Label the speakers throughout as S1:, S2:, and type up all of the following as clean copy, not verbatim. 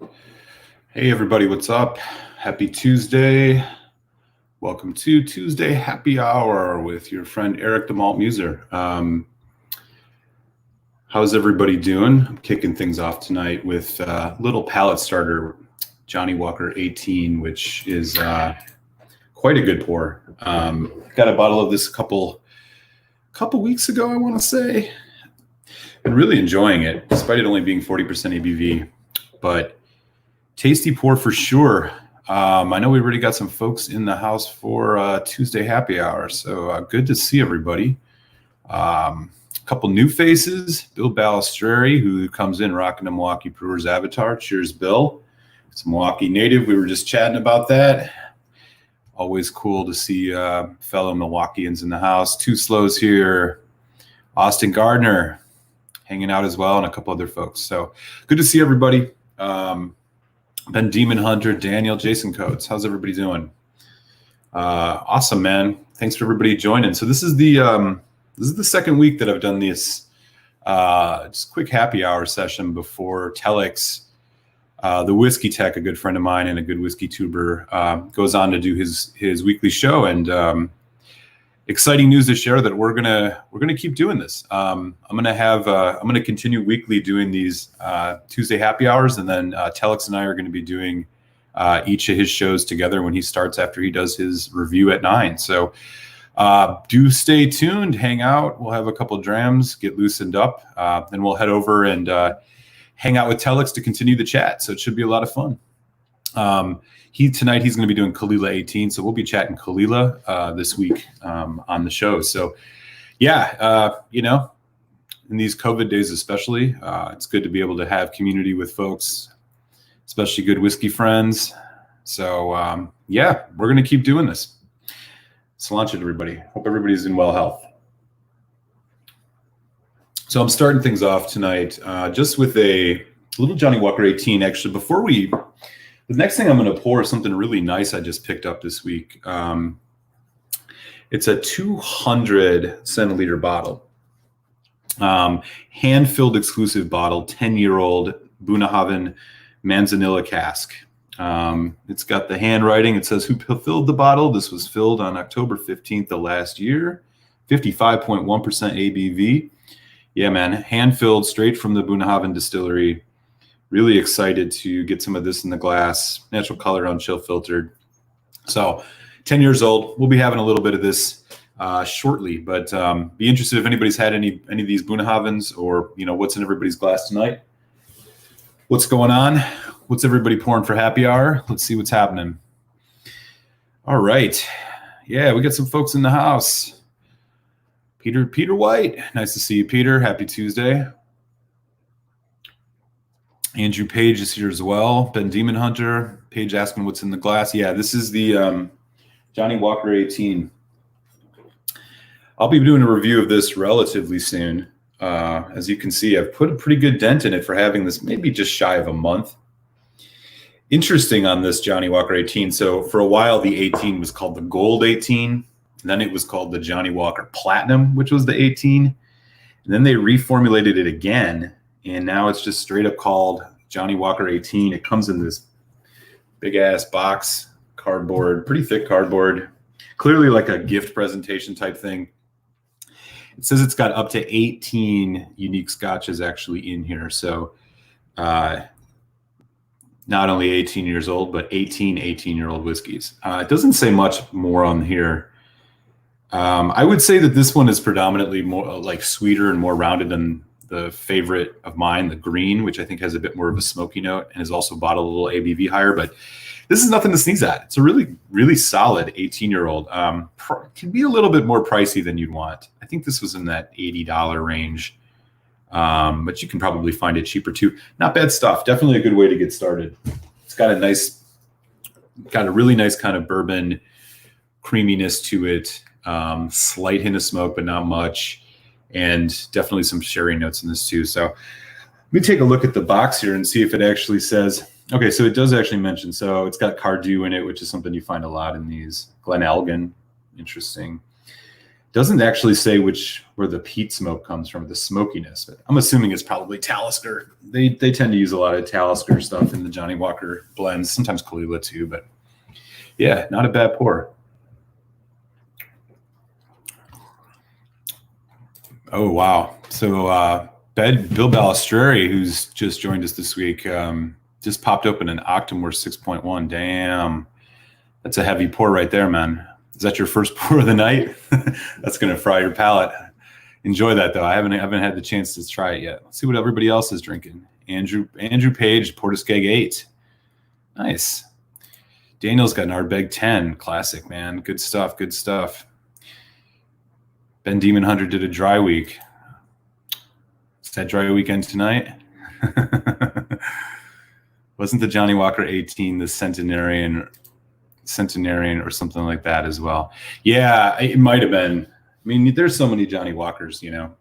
S1: Hey everybody, what's up? Happy Tuesday. Welcome to Tuesday Happy Hour with your friend Eric the Malt Muser. How's everybody doing? I'm kicking things off tonight with a little palate starter, Johnny Walker 18, which is quite a good pour. Got a bottle of this a couple weeks ago, I want to say. Been really enjoying it, despite it only being 40% ABV. But tasty pour for sure. I know we already got some folks in the house for Tuesday Happy Hour, so good to see everybody. A couple new faces. Bill Balistreri, who comes in rocking the Milwaukee Brewers avatar. Cheers, Bill. It's a Milwaukee native. We were just chatting about that. Always cool to see fellow Milwaukeeans in the house. Two Slows here. Austin Gardner hanging out as well, and a couple other folks. So good to see everybody. Ben Demon Hunter, Daniel, Jason Coates. How's everybody doing? Awesome, man. Thanks for everybody joining. So this is the second week that I've done this just quick happy hour session before Telex, the Whiskey Tech, a good friend of mine and a good whiskey tuber, goes on to do his weekly show. And exciting news to share that we're gonna keep doing this. I'm gonna continue weekly doing these Tuesday happy hours, and then Telex and I are going to be doing each of his shows together when he starts after he does his review at 9. So do stay tuned, hang out. We'll have a couple of drams, get loosened up, then we'll head over and hang out with Telex to continue the chat. So it should be a lot of fun. Tonight he's going to be doing Kalila 18, so we'll be chatting Kalila this week on the show. So, yeah, in these COVID days especially, it's good to be able to have community with folks, especially good whiskey friends. So, yeah, we're going to keep doing this. Let's launch it, everybody. Hope everybody's in well health. So I'm starting things off tonight just with a little Johnny Walker 18. Actually, the next thing I'm going to pour is something really nice I just picked up this week. It's a 200 centiliter bottle, hand-filled exclusive bottle, 10-year-old Bunnahabhain Manzanilla cask. It's got the handwriting. It says who filled the bottle. This was filled on October 15th of last year, 55.1% ABV. Yeah, man, hand-filled straight from the Bunnahabhain distillery. Really excited to get some of this in the glass, natural color, unchill filtered. So 10 years old. We'll be having a little bit of this shortly, but be interested if anybody's had any of these Bunnahabhains, or what's in everybody's glass tonight. What's going on? What's everybody pouring for happy hour? Let's see what's happening. All right. Yeah, we got some folks in the house. Peter White. Nice to see you, Peter. Happy Tuesday. Andrew Page is here as well. Ben Demon Hunter. Page asking what's in the glass. Yeah, this is the Johnny Walker 18. I'll be doing a review of this relatively soon. As you can see, I've put a pretty good dent in it for having this maybe just shy of a month. Interesting on this Johnny Walker 18. So for a while, the 18 was called the Gold 18. Then it was called the Johnny Walker Platinum, which was the 18. And then they reformulated it again. And now it's just straight up called Johnny Walker 18. It comes in this big ass box, cardboard, pretty thick cardboard, clearly like a gift presentation type thing. It says it's got up to 18 unique scotches actually in here. So not only 18 years old, but 18-year-old whiskeys. It doesn't say much more on here. I would say that this one is predominantly more like sweeter and more rounded than the favorite of mine, the green, which I think has a bit more of a smoky note and is also bottled a little ABV higher, but this is nothing to sneeze at. It's a really, really solid 18-year-old. Can be a little bit more pricey than you'd want. I think this was in that $80 range, but you can probably find it cheaper too. Not bad stuff. Definitely a good way to get started. It's got a really nice kind of bourbon creaminess to it. Slight hint of smoke, but not much. And definitely some sherry notes in this too. So let me take a look at the box here and see if it actually says, okay, so it does actually mention, so it's got Cardew in it, which is something you find a lot in these. Glenelgan, interesting. Doesn't actually say where the peat smoke comes from, the smokiness, but I'm assuming it's probably Talisker. They tend to use a lot of Talisker stuff in the Johnnie Walker blends, sometimes Kahlua too, but yeah, not a bad pour. Oh, wow. So Bill Balistreri, who's just joined us this week, just popped open an Octomore 6.1. Damn. That's a heavy pour right there, man. Is that your first pour of the night? That's going to fry your palate. Enjoy that, though. I haven't had the chance to try it yet. Let's see what everybody else is drinking. Andrew Page, Portuskeg 8. Nice. Daniel's got an Ardbeg 10. Classic, man. Good stuff. Good stuff. Ben Demon Hunter did a dry week. Is that dry weekend tonight? Wasn't the Johnnie Walker 18 the centenarian or something like that as well? Yeah, it might have been. I mean, there's so many Johnnie Walkers, you know.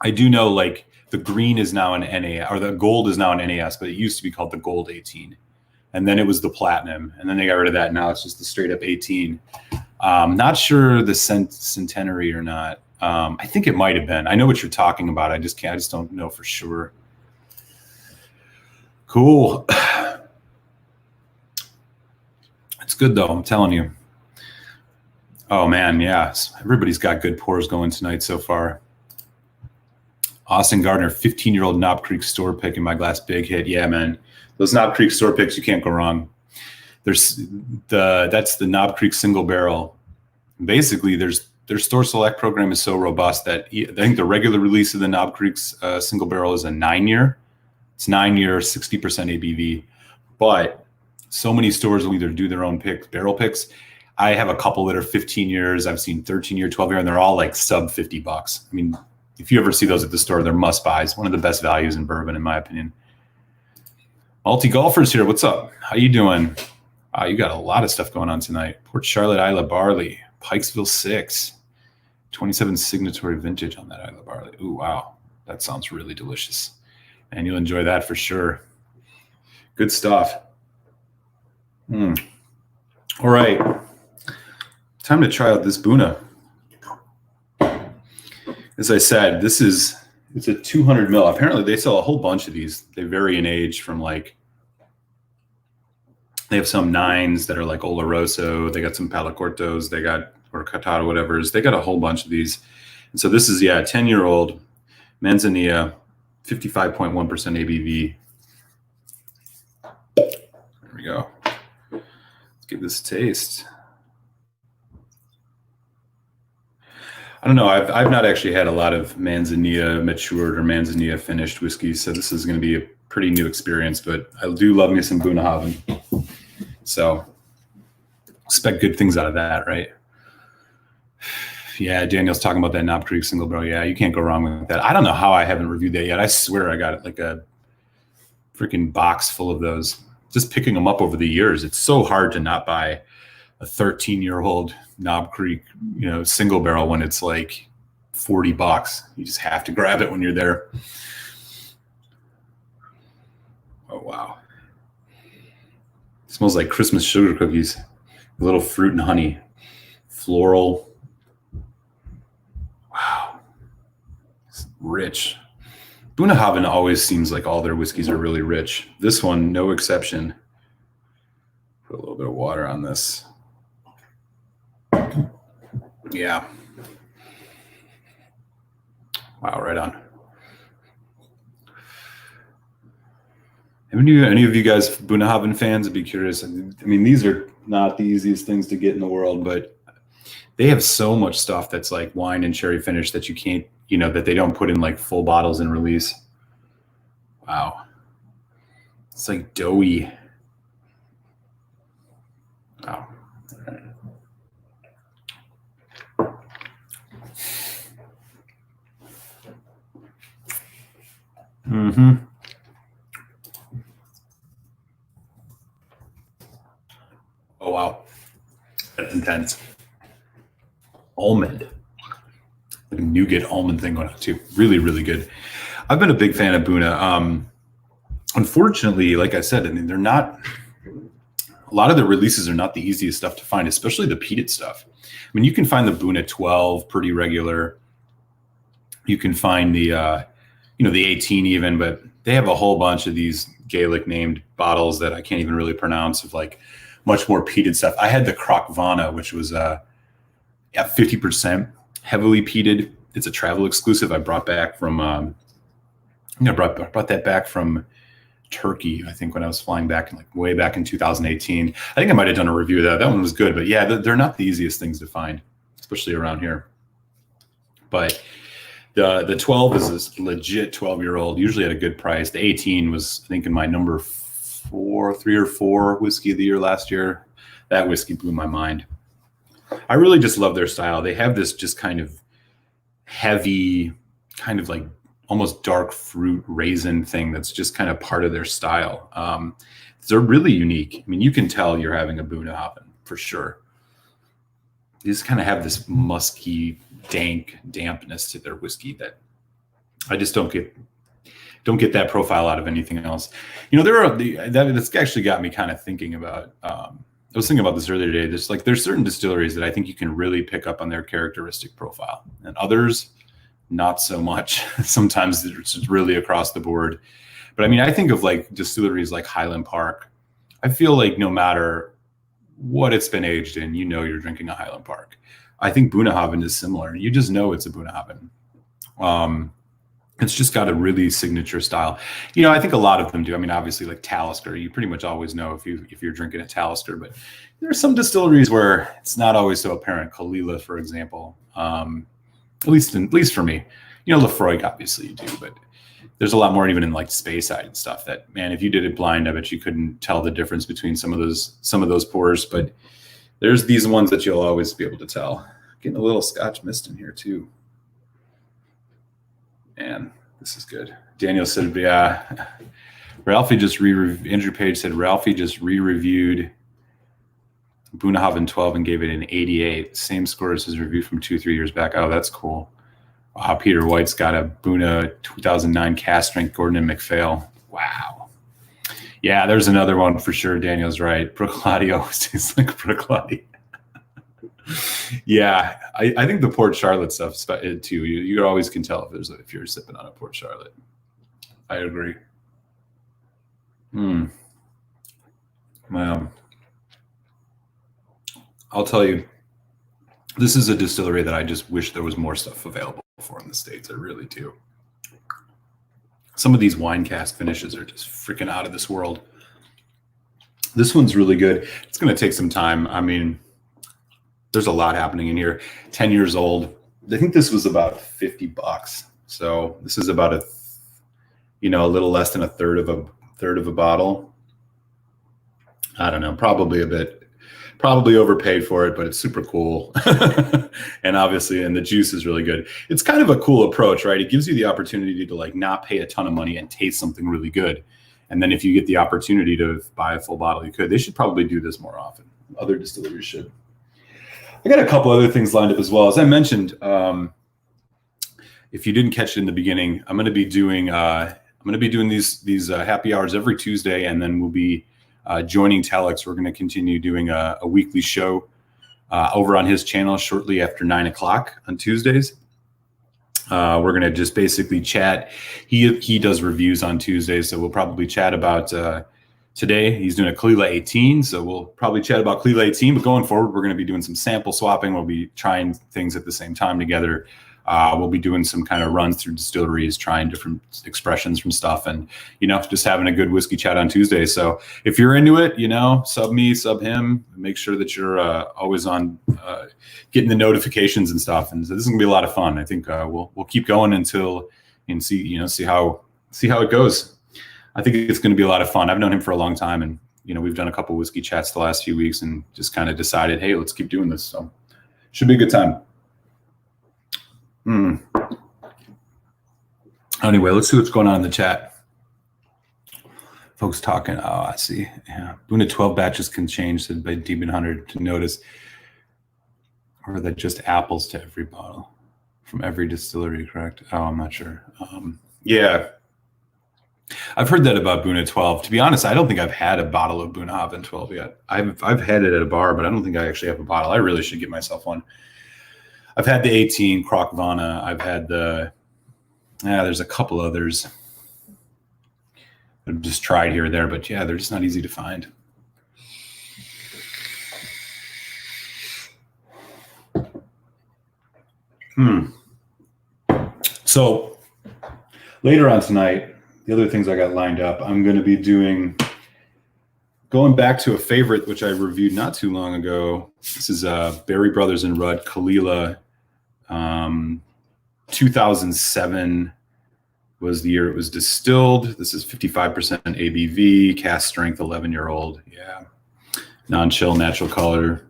S1: I do know, like, the green is now an NAS, or the gold is now an NAS, but it used to be called the Gold 18. And then it was the Platinum, and then they got rid of that. Now it's just the straight up 18. Not sure the centenary or not. I think it might have been. I know what you're talking about. I just don't know for sure. Cool. It's good though, I'm telling you. Oh man, yeah. Everybody's got good pours going tonight so far. Austin Gardner, 15-year-old Knob Creek store pick in my glass, big hit. Yeah, man. Those Knob Creek store picks, you can't go wrong. That's the Knob Creek single barrel. Basically, their store select program is so robust that I think the regular release of the Knob Creek's single barrel is a 9-year. It's 9-year, 60% ABV. But so many stores will either do their own barrel picks. I have a couple that are 15 years. I've seen 13-year, 12-year, and they're all like sub $50. I mean, if you ever see those at the store, they're must buys. One of the best values in bourbon, in my opinion. Multi Golfers here. What's up? How you doing? Wow, you got a lot of stuff going on tonight. Port Charlotte Isla Barley, Pikesville 6, 27 signatory vintage on that Isla Barley. Ooh, wow. That sounds really delicious. And you'll enjoy that for sure. Good stuff. All right. Time to try out this Buna. As I said, it's a 200 mil. Apparently they sell a whole bunch of these. They vary in age from like, they have some 9s that are like Oloroso. They got some Palacortos. They got, or Catado, whatever's. They got a whole bunch of these. And so this is, yeah, a 10-year-old Manzanilla, 55.1% ABV. There we go. Let's give this a taste. I don't know. I've not actually had a lot of Manzanilla matured or Manzanilla finished whiskeys, so this is going to be a pretty new experience. But I do love me some Bunnahabhain, so expect good things out of that, right? Yeah, Daniel's talking about that Knob Creek single barrel. Yeah, you can't go wrong with that. I don't know how I haven't reviewed that yet. I swear I got like a freaking box full of those. Just picking them up over the years. It's so hard to not buy a 13-year-old Knob Creek, single barrel when it's like $40. You just have to grab it when you're there. Oh, wow. It smells like Christmas sugar cookies. A little fruit and honey. Floral. Wow. It's rich. Bunnahabhain always seems like all their whiskeys are really rich. This one, no exception. Put a little bit of water on this. Yeah. Wow, right on. Have any of you guys Bunnahabhain fans? I'd be curious. I mean, these are not the easiest things to get in the world, but they have so much stuff that's like wine and cherry finish that you can't, that they don't put in like full bottles in release. Wow. It's like doughy. Wow. All right. Mm-hmm. Oh, wow. That's intense. Almond. Like a nougat almond thing going on too. Really, really good. I've been a big fan of Buna. Unfortunately, like I said, I mean, they're not, a lot of the releases are not the easiest stuff to find, especially the peated stuff. I mean, you can find the Buna 12 pretty regular. You can find the, the 18 even, but they have a whole bunch of these Gaelic named bottles that I can't even really pronounce, of like much more peated stuff. I had the Crockvana, which was at 50% heavily peated. It's a travel exclusive. I brought back from, I brought that back from Turkey, I think, when I was flying back, way back in 2018. I think I might have done a review of that. That one was good, but yeah, they're not the easiest things to find, especially around here. But the 12 is this legit 12-year-old, usually at a good price. The 18 was, I think, in my number 3 or 4 whiskey of the year last year. That whiskey blew my mind. I really just love their style. They have this just kind of heavy, kind of like almost dark fruit raisin thing that's just kind of part of their style. They're really unique. I mean, you can tell you're having a Bunnahabhain for sure. They just kind of have this musky, dank dampness to their whiskey that I just don't get that profile out of anything else. That's actually got me kind of thinking about, I was thinking about this earlier today. There's certain distilleries that I think you can really pick up on their characteristic profile, and others not so much. Sometimes it's really across the board. But I mean, I think of like distilleries like Highland Park. I feel like no matter what it's been aged in, you're drinking a Highland Park. I think Bunnahabhain is similar. You just know it's a Bunnahabhain. It's just got a really signature style. I think a lot of them do. I mean, obviously, like Talisker, you pretty much always know if you're drinking a Talisker. But there are some distilleries where it's not always so apparent. Kalila, for example. At least for me, Lafroig, obviously you do, but there's a lot more even in like Speyside and stuff that, man, if you did it blind, I bet you couldn't tell the difference between some of those pours. But there's these ones that you'll always be able to tell. Getting a little Scotch mist in here too. Man, this is good. Daniel said, Andrew Page said Ralphie just re-reviewed Bunnahabhain 12 and gave it an 88. Same score as his review from 2-3 years back. Oh, that's cool. Wow, Peter White's got a Buna 2009 cast strength Gordon and MacPhail. Wow. Yeah, there's another one for sure. Daniel's right. Bruichladdich always tastes like Bruichladdich. Yeah, I think the Port Charlotte stuff too. You always can tell if you're sipping on a Port Charlotte. I agree. Wow. I'll tell you, this is a distillery that I just wish there was more stuff available for in the States. I really do. Some of these wine cask finishes are just freaking out of this world. This one's really good. It's going to take some time. I mean, there's a lot happening in here. 10 years old. I think this was about $50. So this is about a little less than a third of a bottle. I don't know, probably overpaid for it, but it's super cool. And the juice is really good. It's kind of a cool approach, right? It gives you the opportunity to like not pay a ton of money and taste something really good. And then if you get the opportunity to buy a full bottle, you could. They should probably do this more often. Other distilleries should. I got a couple other things lined up as well. As I mentioned, if you didn't catch it in the beginning, I'm going to be doing these happy hours every Tuesday, and then we'll be joining Telex. We're going to continue doing a weekly show over on his channel shortly after 9 o'clock on Tuesdays. We're going to just basically chat. He does reviews on Tuesdays, so we'll probably chat about today. He's doing a Kalila 18, so we'll probably chat about Kalila 18. But going forward, we're going to be doing some sample swapping. We'll be trying things at the same time together. We'll be doing some kind of runs through distilleries, trying different expressions from stuff, and just having a good whiskey chat on Tuesday. So if you're into it, sub me, sub him. Make sure that you're always on getting the notifications and stuff. And so this is gonna be a lot of fun. I think we'll keep going until and see how it goes. I think it's going to be a lot of fun. I've known him for a long time, and we've done a couple whiskey chats the last few weeks, and just kind of decided, hey, let's keep doing this. So should be a good time. Anyway, let's see what's going on in the chat. Folks talking. Oh, I see. Yeah. Buna 12 batches can change, said by Demon Hunter to notice. Or are that just apples to every bottle from every distillery, correct? Oh, I'm not sure. Yeah. I've heard that about Buna 12. To be honest, I don't think I've had a bottle of Buna 12 yet. I've had it at a bar, but I don't think I actually have a bottle. I really should get myself one. I've had the 18 Krokvana. I've had there's a couple others I've just tried here or there, but yeah, they're just not easy to find. So later on tonight, the other things I got lined up, I'm going to be going back to a favorite, which I reviewed not too long ago. This is Berry Brothers and Rudd Kalila. 2007 was the year it was distilled. This is 55% ABV, cask strength, 11-year-old. Yeah. Non-chill, natural color.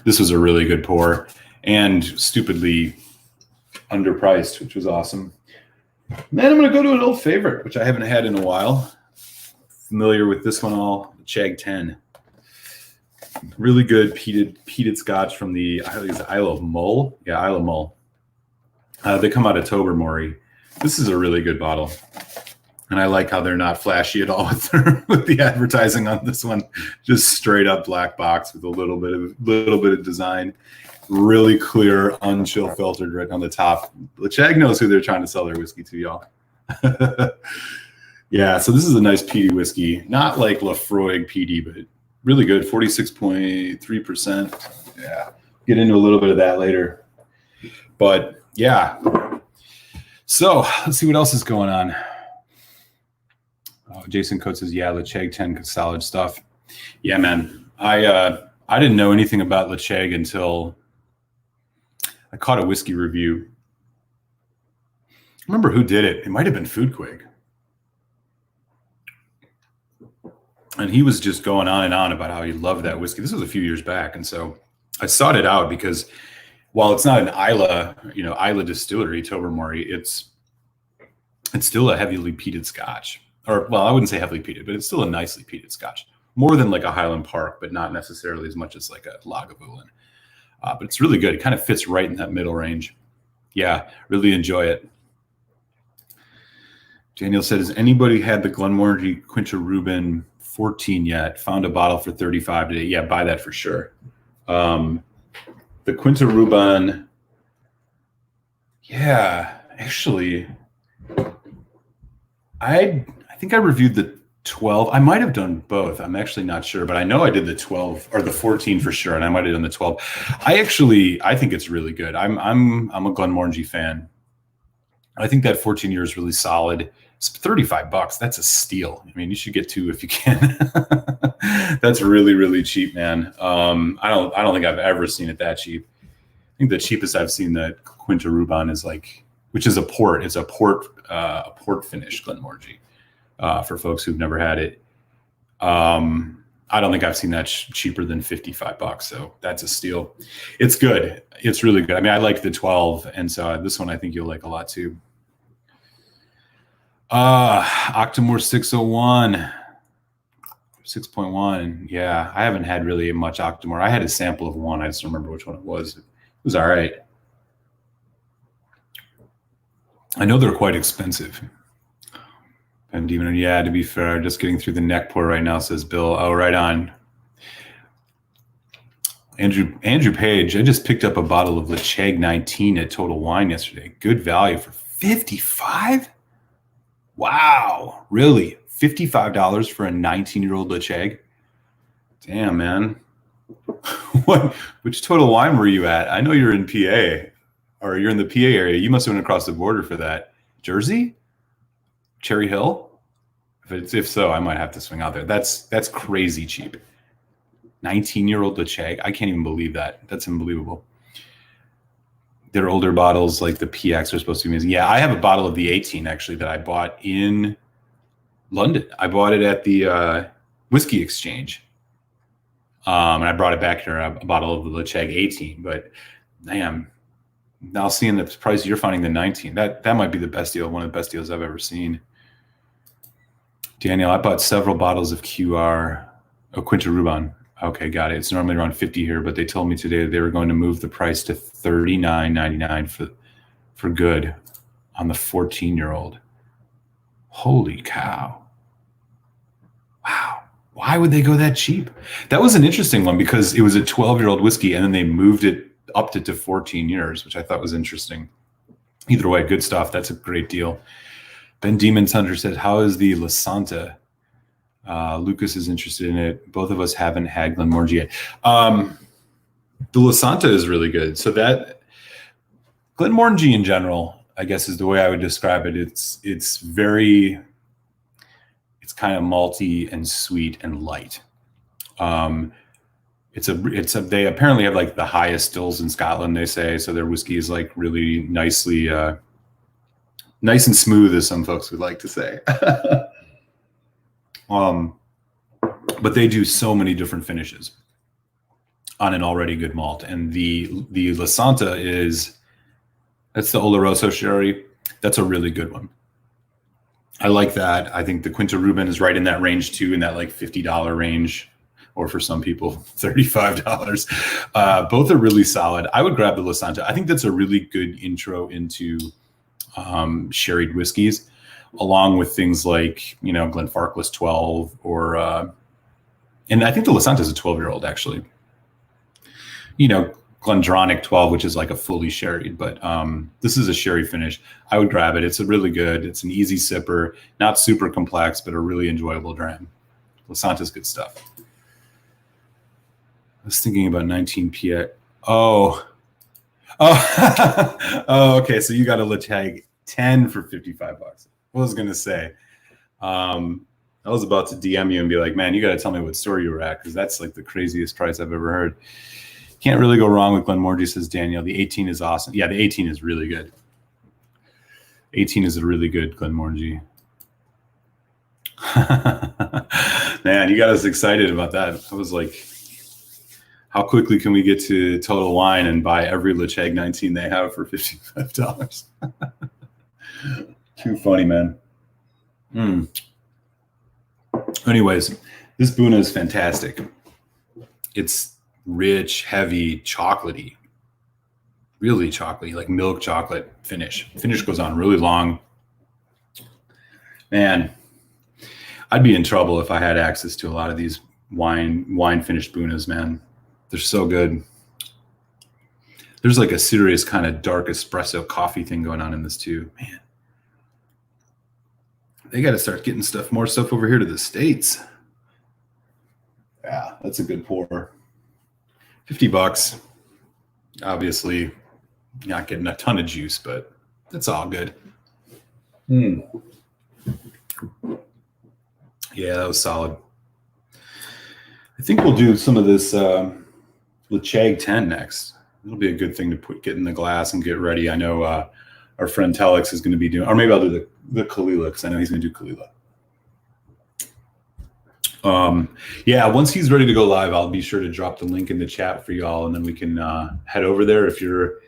S1: This was a really good pour and stupidly underpriced, which was awesome. And then I'm going to go to an old favorite, which I haven't had in a while. Familiar with this one all, the Chag 10. Really good peated scotch from the Isle of Mull. Yeah, Isle of Mull. They come out of Tobermory. This is a really good bottle. And I like how they're not flashy at all with the advertising on this one. Just straight up black box with a little bit of design. Really clear, unchill filtered right on the top. Chag knows who they're trying to sell their whiskey to, y'all. Yeah, so this is a nice peaty whiskey. Not like Lafroig peaty, but really good. 46.3%. Yeah, get into a little bit of that later. But yeah. So let's see what else is going on. Oh, Jason Coates says, yeah, Chag 10 solid stuff. Yeah, man. I didn't know anything about Chag until I caught a whiskey review. I remember who did it. It might have been Foodquig. And he was just going on and on about how he loved that whiskey. This was a few years back. And so I sought it out because while it's not an Isla distillery, Tobermory, it's still a heavily peated scotch. Or, well, I wouldn't say heavily peated, but it's still a nicely peated scotch. More than like a Highland Park, but not necessarily as much as like a Lagavulin. But it's really good. It kind of fits right in that middle range. Yeah, really enjoy it. Daniel said, has anybody had the Glenmorangie Quinta Rubin 14 yet? Found a bottle for $35 today. Yeah, buy that for sure. The Quinta Rubin, yeah, actually, I think I reviewed the 12. I might have done both. I'm actually not sure, but I know I did the 12 or the 14 for sure, and I might have done the 12. I think it's really good. I'm a Glenmorangie fan. I think that 14 year is really solid. It's $35. That's a steal. I mean, you should get two if you can. That's really, really cheap, man. I don't think I've ever seen it that cheap. I think the cheapest I've seen the Quinta Rubin is which is a port. It's a port finish Glenmorangie. For folks who've never had it. I don't think I've seen that cheaper than $55. So that's a steal. It's good. It's really good. I mean, I like the 12. And so this one I think you'll like a lot too. Octomore 601, 6.1. Yeah, I haven't had really much Octomore. I had a sample of one. I just don't remember which one it was. It was all right. I know they're quite expensive. And Demon, yeah, to be fair, just getting through the neck pour right now, says Bill. Oh, right on. Andrew Page, I just picked up a bottle of Chag 19 at Total Wine yesterday. Good value for $55. Wow, really? $55 for a 19-year-old Chag? Damn, man. Which Total Wine were you at? I know you're in PA, or you're in the PA area. You must have went across the border for that. Jersey? Cherry Hill? If so, I might have to swing out there. That's crazy cheap. 19-year-old Chag. I can't even believe that. That's unbelievable. Their older bottles, like the PX, are supposed to be amazing. Yeah, I have a bottle of the 18 actually that I bought in London. I bought it at the Whisky Exchange, and I brought it back here. A bottle of the Chag 18. But damn, now seeing the price you're finding the 19, that might be the best deal. One of the best deals I've ever seen. Daniel, I bought several bottles of Quinta Rubin. Okay, got it. It's normally around 50 here, but they told me today they were going to move the price to $39.99 for good on the 14-year-old. Holy cow. Wow. Why would they go that cheap? That was an interesting one because it was a 12-year-old whiskey and then they moved it up to 14 years, which I thought was interesting. Either way, good stuff. That's a great deal. Ben Demons Hunter said, how is the La Santa? Lucas is interested in it. Both of us haven't had Glenmorangie yet. The La Santa is really good. So that Glenmorangie in general, I guess is the way I would describe it. It's kind of malty and sweet and light. They apparently have like the highest stills in Scotland, they say. So their whiskey is like really nicely, nice and smooth, as some folks would like to say. But they do so many different finishes on an already good malt. And the La Santa that's the Oloroso sherry. That's a really good one. I like that. I think the Quinta Ruben is right in that range too, in that like $50 range, or for some people, $35. Both are really solid. I would grab the La Santa. I think that's a really good intro into sherried whiskeys, along with things like, Glenfarclas 12 or, and I think the La Santa is a 12-year-old actually. Glendronach 12, which is like a fully sherried, but this is a sherry finish. I would grab it. It's a really good, it's an easy sipper, not super complex, but a really enjoyable dram. La Santa's good stuff. I was thinking about 19 PX. Oh, okay. So you got a Letag 10 for $55. I was going to say, I was about to DM you and be like, man, you got to tell me what store you were at, because that's like the craziest price I've ever heard. Can't really go wrong with Glenmorangie, says Daniel. The 18 is awesome. Yeah, the 18 is really good. 18 is a really good Glenmorangie. Man, you got us excited about that. I was like, how quickly can we get to Total Wine and buy every Letag 19 they have for $55? Too funny, man. Anyways, this Buna is fantastic. It's rich, heavy, chocolatey, really chocolatey, like milk chocolate finish. Finish goes on really long. Man, I'd be in trouble if I had access to a lot of these wine finished Bunas, man. They're so good. There's like a serious kind of dark espresso coffee thing going on in this too, man. They got to start getting more stuff over here to the States. Yeah, that's a good pour. $50. Obviously, not getting a ton of juice, but it's all good. Yeah, that was solid. I think we'll do some of this Letag 10 next. It'll be a good thing to get in the glass and get ready. I know our friend Telex is going to be doing, or maybe I'll do the Kalila, because I know he's going to do Kalila. Yeah, once he's ready to go live, I'll be sure to drop the link in the chat for y'all, and then we can head over there. If you're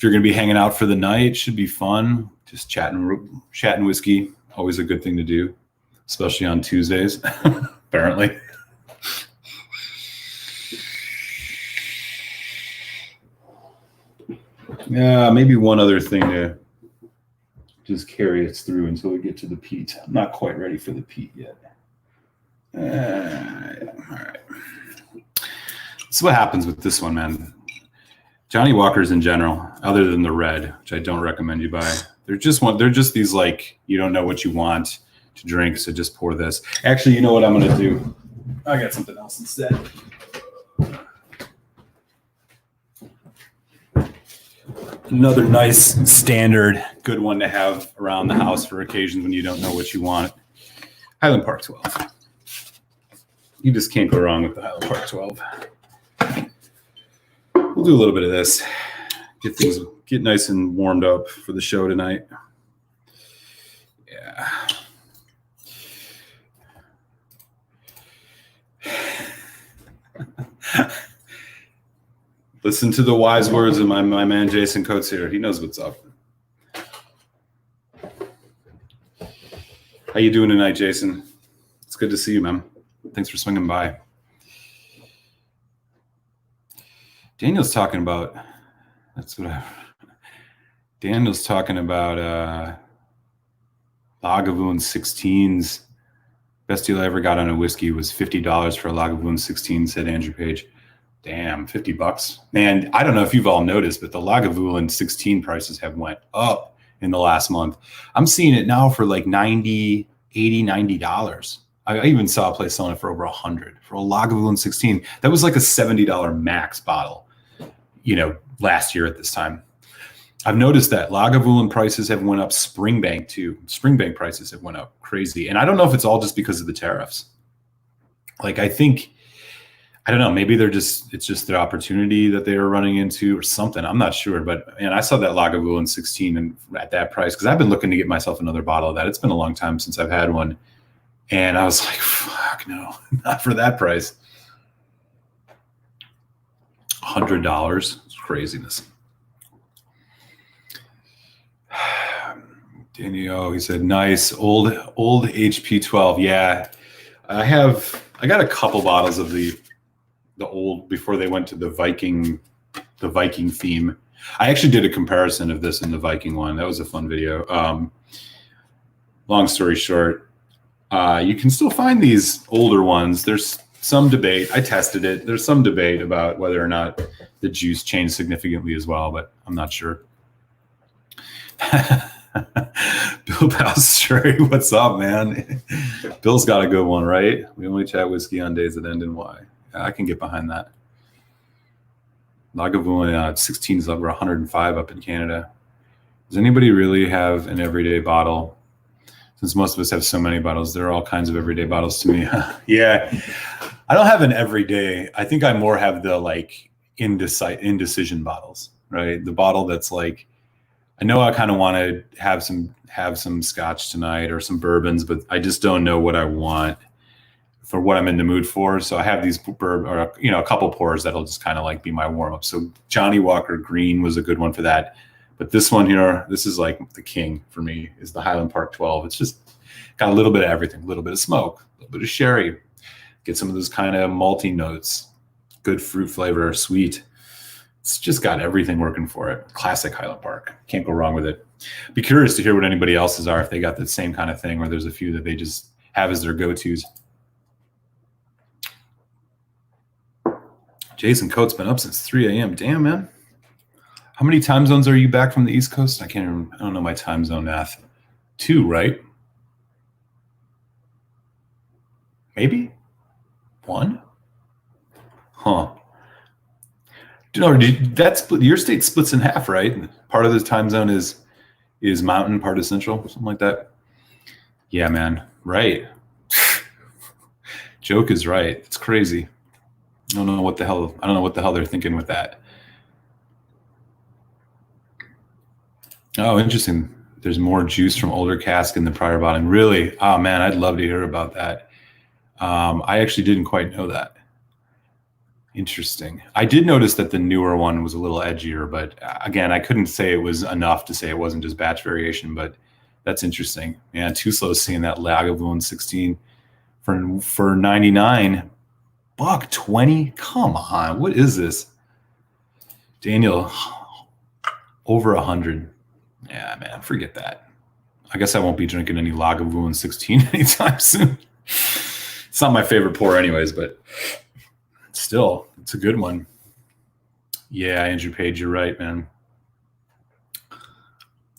S1: going to be hanging out for the night, should be fun. Just chatting whiskey, always a good thing to do, especially on Tuesdays, apparently. Yeah, maybe one other thing to just carry us through until we get to the peat. I'm not quite ready for the peat yet. Yeah, all right. That's what happens with this one, man. Johnny Walkers in general, other than the red, which I don't recommend you buy, they're just these like, you don't know what you want to drink, so just pour this. Actually, you know what I'm gonna do? I got something else instead. Another nice standard, good one to have around the house for occasions when you don't know what you want. Highland Park 12. You just can't go wrong with the Highland Park 12. We'll do a little bit of this. Get nice and warmed up for the show tonight. Yeah. Listen to the wise words of my man Jason Coates here. He knows what's up. How you doing tonight, Jason? It's good to see you, man. Thanks for swinging by. Daniel's talking about, Daniel's talking about Lagavulin 16s. Best deal I ever got on a whiskey was $50 for a Lagavulin 16, said Andrew Page. Damn, $50. Man, I don't know if you've all noticed, but the Lagavulin 16 prices have went up in the last month. I'm seeing it now for like $90, $80, $90. I even saw a place selling it for over $100 for a Lagavulin 16. That was like a $70 max bottle, last year at this time. I've noticed that Lagavulin prices have went up. Springbank too. Springbank prices have went up crazy. And I don't know if it's all just because of the tariffs. Like, I don't know, maybe it's just the opportunity that they were running into or something. I'm not sure. But man, I saw that Lagavulin 16 and at that price, because I've been looking to get myself another bottle of that. It's been a long time since I've had one. And I was like, fuck no, not for that price. $100. It's craziness. Daniel, he said, nice old HP 12. Yeah, I got a couple bottles of the old before they went to the Viking theme. I actually did a comparison of this and the Viking one. That was a fun video. Long story short, you can still find these older ones. There's some debate. I tested it. There's some debate about whether or not the juice changed significantly as well, but I'm not sure. Bill Bastry, what's up, man? Bill's got a good one, right? We only chat whiskey on days that end in Y. I can get behind that. Lagavulin 16 is over 105 up in Canada. Does anybody really have an everyday bottle? Since most of us have so many bottles, there are all kinds of everyday bottles to me. Yeah, I don't have an everyday. I think I more have the like indecision bottles, right? The bottle that's like, I know I kind of want to have some scotch tonight or some bourbons, but I just don't know what I want for what I'm in the mood for. So I have these a couple pours that'll just kind of like be my warm up. So Johnny Walker Green was a good one for that. But this one here, this is like the king for me, is the Highland Park 12. It's just got a little bit of everything, a little bit of smoke, a little bit of sherry, get some of those kind of malty notes, good fruit flavor, sweet. It's just got everything working for it. Classic Highland Park. Can't go wrong with it. Be curious to hear what anybody else's are, if they got the same kind of thing, or there's a few that they just have as their go-tos. Jason Coates been up since 3 a.m. Damn, man. How many time zones are you back from the East Coast? I don't know my time zone math. 2, right? Maybe? 1? Huh. Your state splits in half, right? Part of the time zone is mountain, part is central, something like that. Yeah, man. Right. Joke is right. It's crazy. I don't know what the hell they're thinking with that. Oh, interesting. There's more juice from older cask in the prior bottling. Really? Oh man, I'd love to hear about that. I actually didn't quite know that. Interesting. I did notice that the newer one was a little edgier, but again, I couldn't say it was enough to say it wasn't just batch variation, but that's interesting. Man, too slow seeing that Lagavulin 16 for 99. $120. Come on, what is this? Daniel, over 100. Yeah, man, forget that. I guess I won't be drinking any Lagavulin 16 anytime soon. It's not my favorite pour anyways, but still, it's a good one. Yeah, Andrew Page, you're right, man.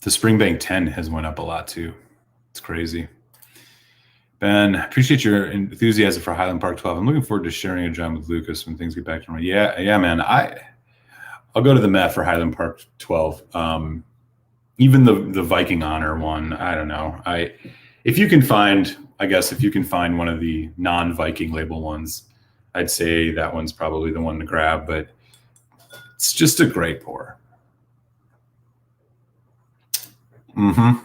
S1: The Springbank 10 has went up a lot too. It's crazy. Ben, appreciate your enthusiasm for Highland Park 12. I'm looking forward to sharing a dram with Lucas when things get back to normal. Yeah, man. I'll go to the Met for Highland Park 12. Even the Viking Honor one, I don't know. If you can find one of the non-Viking label ones, I'd say that one's probably the one to grab, but it's just a great pour. Mm-hmm.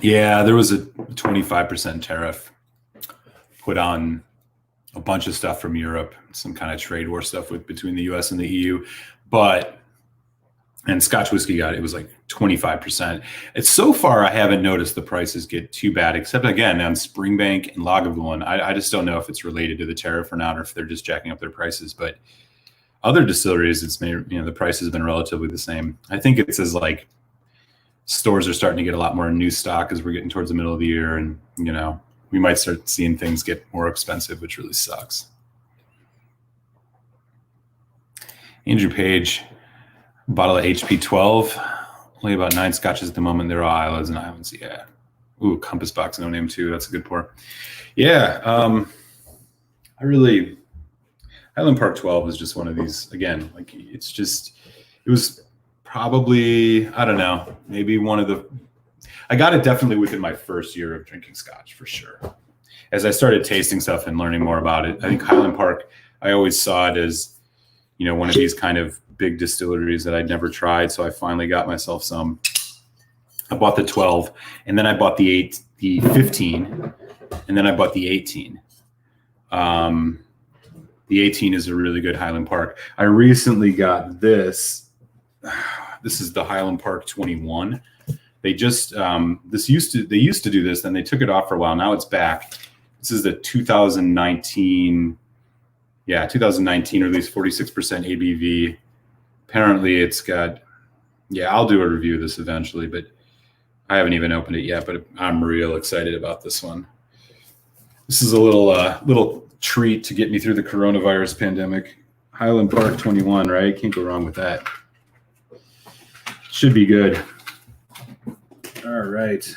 S1: Yeah, there was a 25% tariff put on a bunch of stuff from Europe, some kind of trade war stuff between the US and the EU. And Scotch whiskey it was like 25%. It's so far, I haven't noticed the prices get too bad, except again on Springbank and Lagavulin. I just don't know if it's related to the tariff or not, or if they're just jacking up their prices. But other distilleries, the price has been relatively the same. I think it says like stores are starting to get a lot more new stock as we're getting towards the middle of the year, and we might start seeing things get more expensive, which really sucks. Andrew Page, bottle of HP 12, only about 9 scotches at the moment. They're all Islas and Islands. Yeah. Ooh, Compass Box, no name too. That's a good pour. Yeah. Highland Park 12 is just one of these, again, like it was probably, I don't know, maybe I got it definitely within my first year of drinking scotch for sure. As I started tasting stuff and learning more about it, I think Highland Park, I always saw it as, one of these kind of big distilleries that I'd never tried. So I finally got myself some. I bought the 12, and then I bought the 15, and then I bought the 18. The 18 is a really good Highland Park. I recently got this. This is the Highland Park 21. They just they used to do this, then they took it off for a while. Now it's back. This is the 2019 release, 46% ABV. Apparently it's got, I'll do a review of this eventually, but I haven't even opened it yet, but I'm real excited about this one. This is a little treat to get me through the coronavirus pandemic. Highland Park 21, right? Can't go wrong with that. Should be good. All right.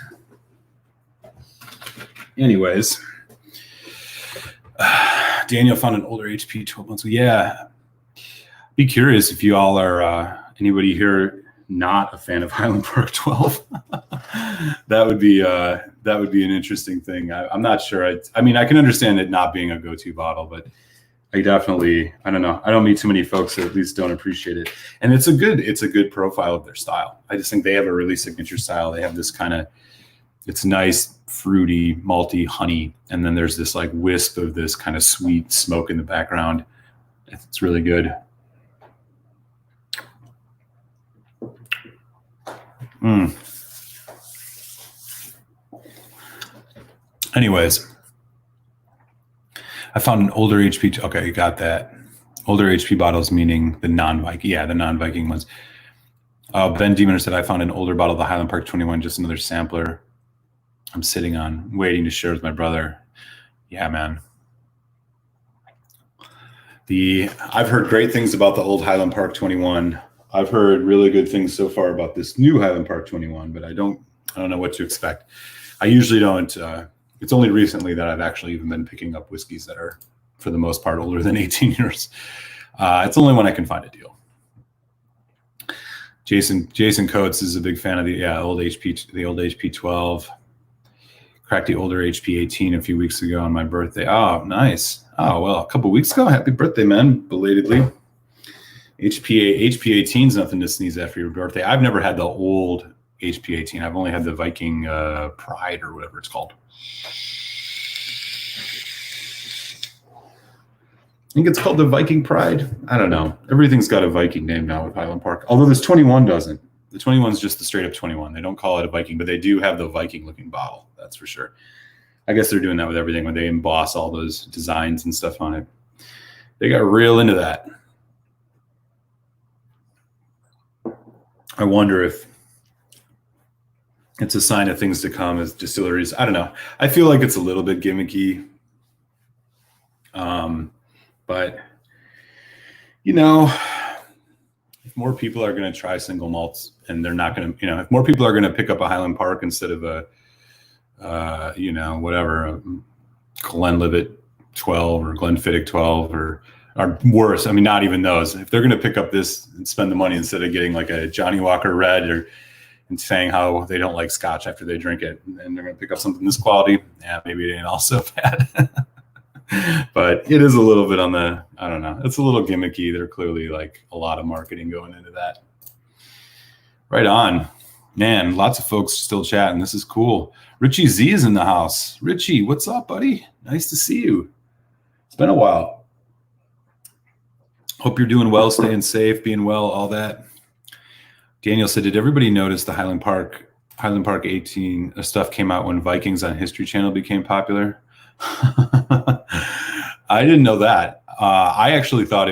S1: Anyways, Daniel found an older HP 12 months ago. Yeah. Be curious if you all are, anybody here not a fan of Highland Park 12. That would be an interesting thing. I'm not sure. I mean, I can understand it not being a go-to bottle, but I don't know. I don't meet too many folks that at least don't appreciate it. And it's a good profile of their style. I just think they have a really signature style. They have this kind of, it's nice, fruity, malty honey. And then there's this like wisp of this kind of sweet smoke in the background. It's really good. Anyways, I found an older HP. Okay, you got that. Older HP bottles, meaning the non-Viking. Yeah, the non-Viking ones. Ben Deemer said, I found an older bottle of the Highland Park 21, just another sampler I'm sitting on, waiting to share with my brother. Yeah, man. I've heard great things about the old Highland Park 21. I've heard really good things so far about this new Highland Park 21, but I don't know what to expect. I usually don't. It's only recently that I've actually even been picking up whiskeys that are, for the most part, older than 18 years. It's only when I can find a deal. Jason Coates is a big fan of the old HP 12. Cracked the older HP 18 a few weeks ago on my birthday. Oh, nice. Oh, well, a couple weeks ago. Happy birthday, man, belatedly. HP 18 is nothing to sneeze at for your birthday. I've never had the old HP 18. I've only had the Viking Pride or whatever it's called. I think it's called the Viking Pride. I don't know. Everything's got a Viking name now with Highland Park. Although this 21 doesn't. The 21 is just the straight up 21. They don't call it a Viking, but they do have the Viking looking bottle. That's for sure. I guess they're doing that with everything when they emboss all those designs and stuff on it. They got real into that. I wonder if it's a sign of things to come as distilleries. I don't know. I feel like it's a little bit gimmicky. But, if more people are going to try single malts and they're not going to, if more people are going to pick up a Highland Park instead of a Glenlivet 12 or Glenfiddich 12 or worse. I mean, not even those. If they're going to pick up this and spend the money instead of getting like a Johnny Walker Red and saying how they don't like scotch after they drink it, and they're going to pick up something this quality, maybe it ain't all so bad. But it is a little bit on the, I don't know. It's a little gimmicky. There's clearly like a lot of marketing going into that. Right on. Man, lots of folks still chatting. This is cool. Richie Z is in the house. Richie, what's up, buddy? Nice to see you. It's been a while. Hope you're doing well, staying safe, being well, all that. Daniel said, did everybody notice the Highland Park 18 stuff came out when Vikings on History Channel became popular? I didn't know that. I actually thought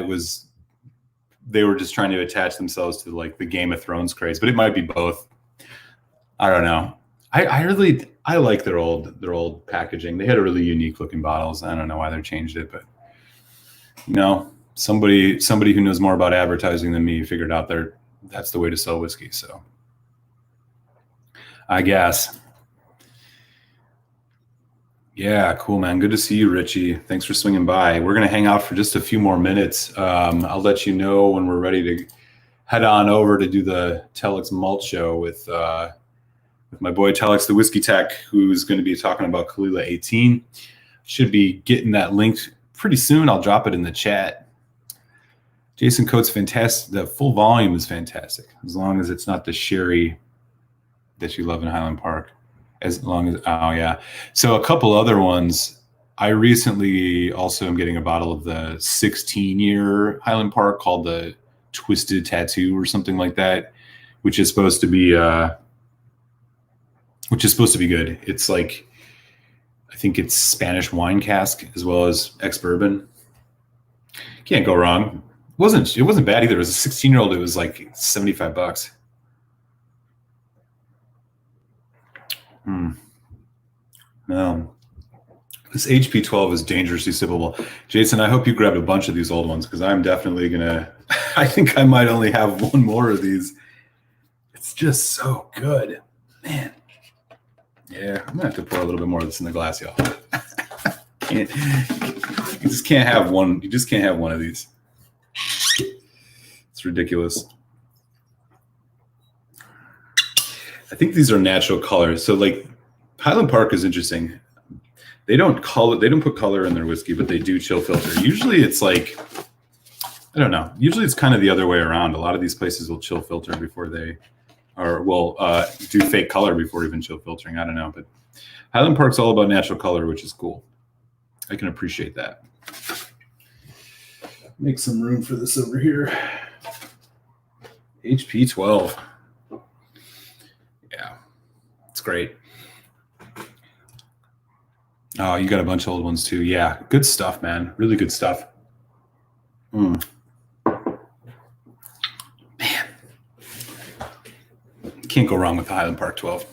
S1: they were just trying to attach themselves to like the Game of Thrones craze, but it might be both. I don't know. I like their old packaging. They had a really unique looking bottles. I don't know why they changed it, but somebody who knows more about advertising than me figured out that's the way to sell whiskey. So I guess. Yeah, cool, man. Good to see you, Richie. Thanks for swinging by. We're going to hang out for just a few more minutes. I'll let you know when we're ready to head on over to do the Telex Malt Show with my boy Telex, the Whiskey Tech, who's going to be talking about Kalila 18. Should be getting that linked pretty soon. I'll drop it in the chat. Jason Coates, fantastic. The full volume is fantastic, as long as it's not the sherry that you love in Highland Park. As long as, oh yeah. So a couple other ones. I recently also am getting a bottle of the 16-year Highland Park called the Twisted Tattoo or something like that, which is supposed to be good. It's like, I think it's Spanish wine cask as well as ex-bourbon. Can't go wrong. It wasn't bad either. It was a 16-year-old. It was like $75. No. This HP 12 is dangerously sippable. Jason, I hope you grabbed a bunch of these old ones because I'm definitely I think I might only have one more of these. It's just so good. Man. Yeah, I'm gonna have to pour a little bit more of this in the glass, y'all. You just can't have one. You just can't have one of these. It's ridiculous. I think these are natural colors. So like Highland Park is interesting. They don't put color in their whiskey, but they do chill filter. Usually it's like, I don't know. Usually it's kind of the other way around. A lot of these places will chill filter before they will do fake color before even chill filtering. I don't know, but Highland Park's all about natural color, which is cool. I can appreciate that. Make some room for this over here. HP 12. Yeah, it's great. Oh, you got a bunch of old ones too. Yeah, good stuff, man. Really good stuff. Man. Can't go wrong with the Highland Park 12.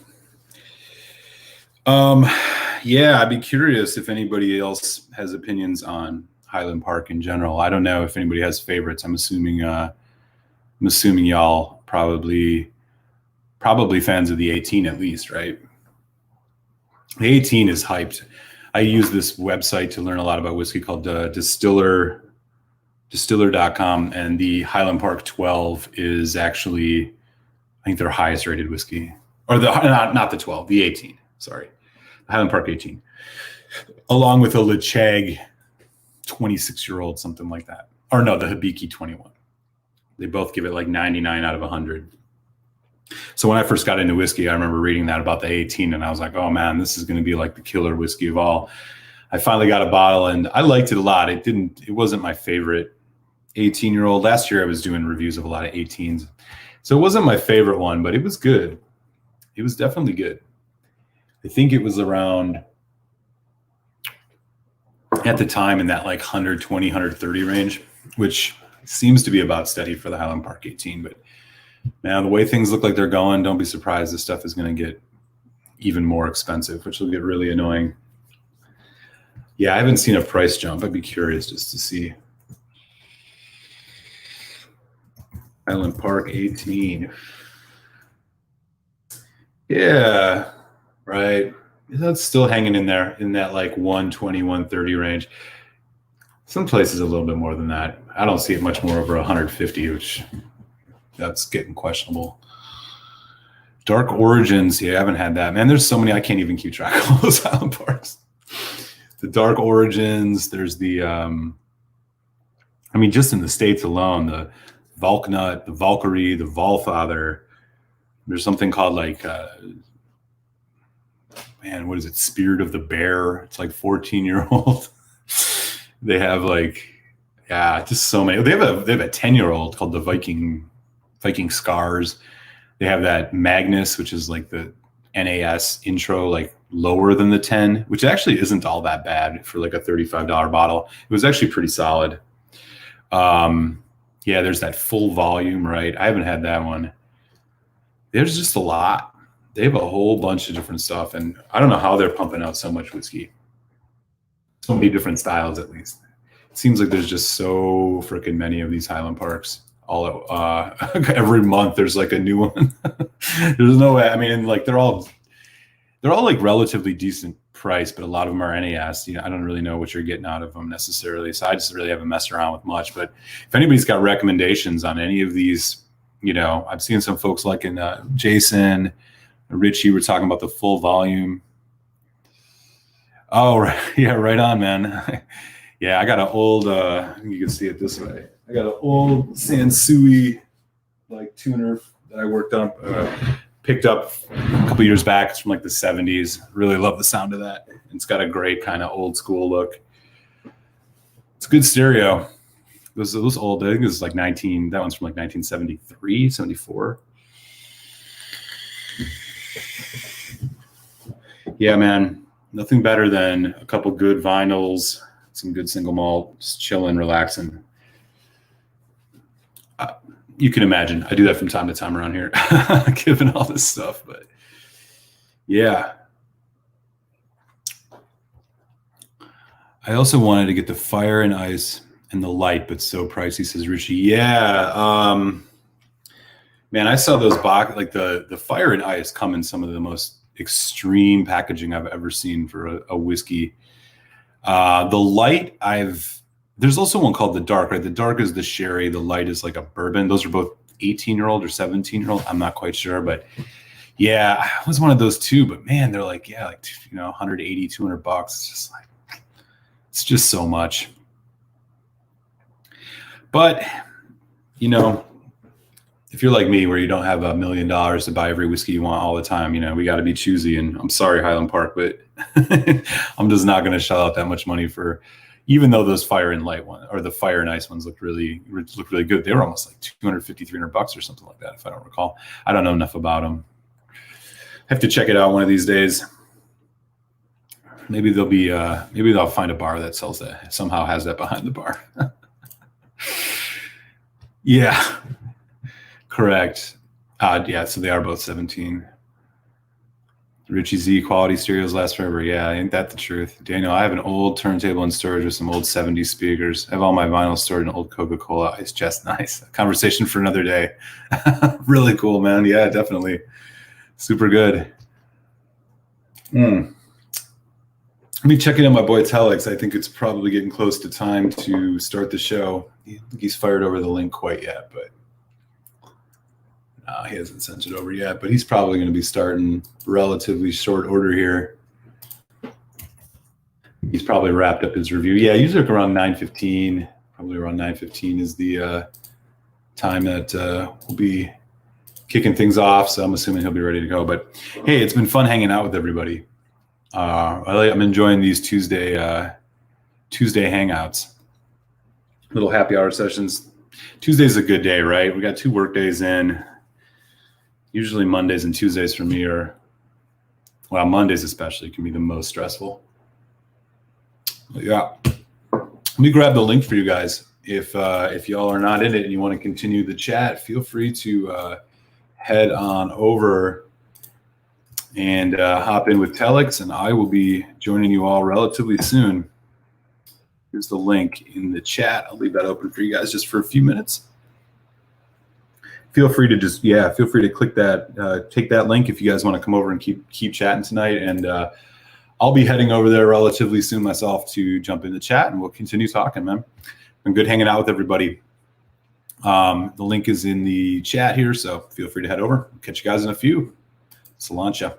S1: Yeah, I'd be curious if anybody else has opinions on Highland Park in general. I don't know if anybody has favorites. I'm assuming y'all probably fans of the 18 at least, right? The 18 is hyped. I use this website to learn a lot about whiskey called distiller.com, and the Highland Park 12 is actually, I think, their highest rated whiskey, or not the 12, the 18. Sorry, the Highland Park 18, along with a Lecheg 26-year-old, something like that, or no, the Hibiki 21. They both give it like 99 out of 100. So when I first got into whiskey, I remember reading that about the 18, and I was like, oh man, this is going to be like the killer whiskey of all. I finally got a bottle, and I liked it a lot. It wasn't my favorite 18-year-old. Last year I was doing reviews of a lot of 18s. So it wasn't my favorite one, but it was good. It was definitely good. I think it was around, at the time, in that like 120, 130 range, which seems to be about steady for the Highland Park 18, but man, the way things look like they're going, don't be surprised this stuff is going to get even more expensive, which will get really annoying. Yeah, I haven't seen a price jump. I'd be curious just to see. Highland Park 18. Yeah, right. That's still hanging in there in that like 120, 130 range. Some places a little bit more than that. I don't see it much more over 150, which that's getting questionable. Dark Origins. Yeah, I haven't had that. Man, there's so many. I can't even keep track of all those Highland Parks. The Dark Origins. There's the, just in the States alone, the Valknut, the Valkyrie, the Valfather. There's something called like, what is it? Spirit of the Bear. It's like 14-year-old. They have like, just so many. They have a 10-year-old called the Viking Scars. They have that Magnus, which is like the NAS intro, like lower than the 10, which actually isn't all that bad for like a $35 bottle. It was actually pretty solid. There's that full volume, right? I haven't had that one. There's just a lot. They have a whole bunch of different stuff, and I don't know how they're pumping out so much whiskey. So many different styles, at least. It seems like there's just so freaking many of these Highland Parks. All every month there's like a new one. There's no way. I mean, like they're all like relatively decent price, but a lot of them are NAS. I don't really know what you're getting out of them necessarily. So I just really haven't messed around with much. But if anybody's got recommendations on any of these, I've seen some folks like in Jason, Richie were talking about the full volume. Oh, right. Yeah, right on, man. Yeah, I got an old, you can see it this way. I got an old Sansui like tuner that I worked on, picked up a couple years back. It's from like the 70s. Really love the sound of that. It's got a great kind of old school look. It's a good stereo. Those old, I think it was like that one's from like 1973, 74. Yeah, man. Nothing better than a couple good vinyls, some good single malt, just chilling, relaxing. You can imagine I do that from time to time around here, given all this stuff. But yeah, I also wanted to get the Fire and Ice and the Light, but so pricey, says Richie. Yeah, man, I saw those box, like the Fire and Ice come in some of the most extreme packaging I've ever seen for a whiskey. The Light, there's also one called the Dark, right? The Dark is the sherry. The Light is like a bourbon. Those are both 18-year-old or 17-year-old. I'm not quite sure, but yeah, I was one of those too. But man, they're like, yeah, like, $180, $200. It's just like, it's just so much. But, if you're like me, where you don't have $1 million to buy every whiskey you want all the time, we got to be choosy. And I'm sorry, Highland Park, but I'm just not going to shell out that much money for, even though those Fire and Light one or the Fire and Ice ones looked really good. They were almost like $250, $300 or something like that, if I don't recall. I don't know enough about them. Have to check it out one of these days. Maybe they'll find a bar that sells that, somehow has that behind the bar. Yeah. Correct. Yeah, so they are both 17. Richie Z, quality stereos last forever. Yeah, ain't that the truth? Daniel, I have an old turntable in storage with some old 70s speakers. I have all my vinyl stored in old Coca-Cola ice chest. Nice. Conversation for another day. Really cool, man. Yeah, definitely. Super good. Let me check in on my boy Telex. I think it's probably getting close to time to start the show. I don't think he's fired over the link quite yet, but he hasn't sent it over yet, but he's probably going to be starting relatively short order here. He's probably wrapped up his review. Yeah, usually around 9:15. Probably around 9:15 is the time that we'll be kicking things off. So I'm assuming he'll be ready to go. But hey, it's been fun hanging out with everybody. I'm enjoying these Tuesday hangouts, little happy hour sessions. Tuesday's a good day, right? We got 2 work days in. Usually Mondays and Tuesdays for me Mondays especially can be the most stressful. But yeah, let me grab the link for you guys. If y'all are not in it and you want to continue the chat, feel free to head on over and hop in with Telex, and I will be joining you all relatively soon. Here's the link in the chat. I'll leave that open for you guys just for a few minutes. Feel free to click that, take that link if you guys want to come over and keep chatting tonight. And I'll be heading over there relatively soon myself to jump in the chat, and we'll continue talking, man. Been good hanging out with everybody. The link is in the chat here, so feel free to head over. Catch you guys in a few. Salancha.